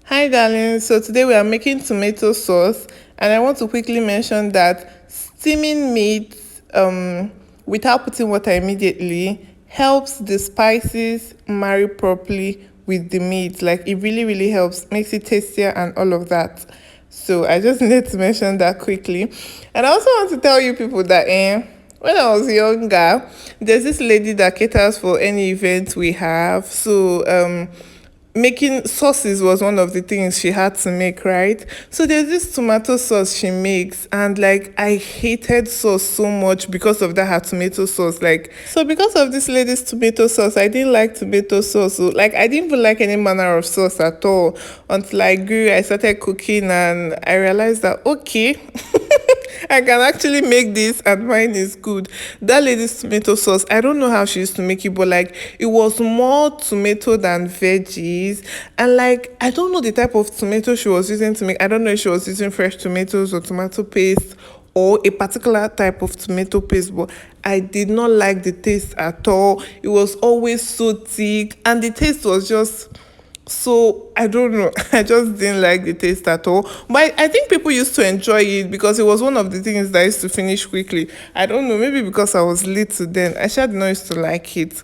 Hi darling, so today we are making tomato sauce, and I want to quickly mention that steaming meat without putting water immediately helps the spices marry properly with the meat. Like it really helps, makes it tastier and all of that. So I just needed to mention that quickly. And I also want to tell you people that when I was younger, there's this lady that caters for any event we have. So making sauces was one of the things she had to make, right? So there's this tomato sauce she makes, and like I hated sauce so much because of that her tomato sauce. Like, so because of this lady's tomato sauce, I didn't like tomato sauce. So like I didn't even like any manner of sauce at all until I grew. I started cooking and I realized that okay. I can actually make this and mine is good. That lady's tomato sauce, I don't know how she used to make it, but like it was more tomato than veggies. And like I don't know the type of tomato she was using to make. I don't know if she was using fresh tomatoes or tomato paste or a particular type of tomato paste, but I did not like the taste at all. It was always so thick and the taste was just so I don't know. I just didn't like the taste at all. But I think people used to enjoy it because it was one of the things that I used to finish quickly. I don't know, maybe because I was little then. I should not used to like it.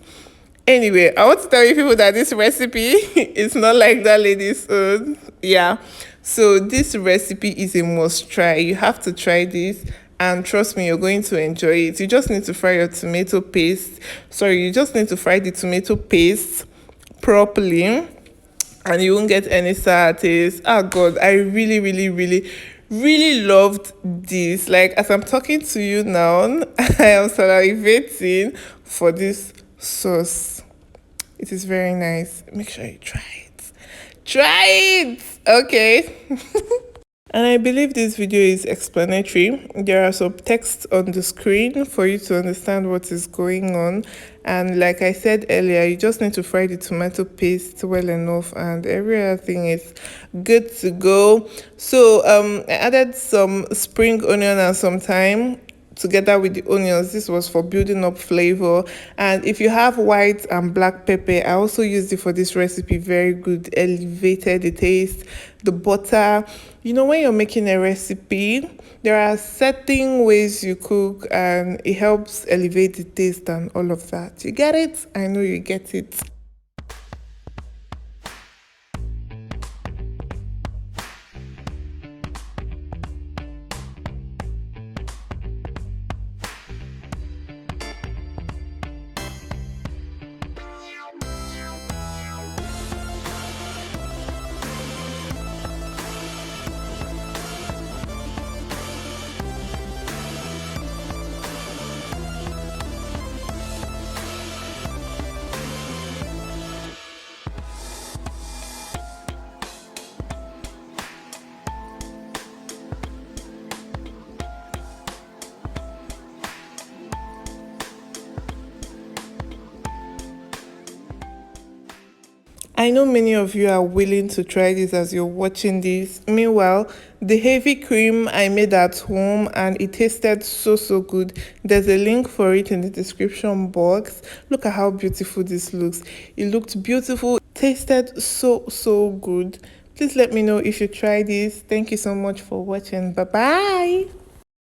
Anyway, I want to tell you people that this recipe is not like that lady's own. Yeah. So this recipe is a must try. You have to try this. And trust me, you're going to enjoy it. You just need to fry your tomato paste. Sorry, you just need to fry the tomato paste properly and you won't get any sour taste. Oh god, I really loved this. Like as I'm talking to you now, I am salivating for this sauce. It is very nice. Make sure you try it. Try it. Okay. And I believe this video is explanatory. There are some text on the screen for you to understand what is going on. And like I said earlier, you just need to fry the tomato paste well enough and every other thing is good to go. So I added some spring onion and some thyme together with the onions. This was for building up flavor. And if you have white and black pepper, I also used it for this recipe. Very good, elevated the taste. The butter, you know, when you're making a recipe, there are certain ways you cook and it helps elevate the taste and all of that. You get it? I know you get it. I know many of you are willing to try this as you're watching this. Meanwhile, the heavy cream I made at home and it tasted so good. There's a link for it in the description box. Look at how beautiful this looks. It looked beautiful, tasted so good. Please let me know if you try this. Thank you so much for watching. Bye bye.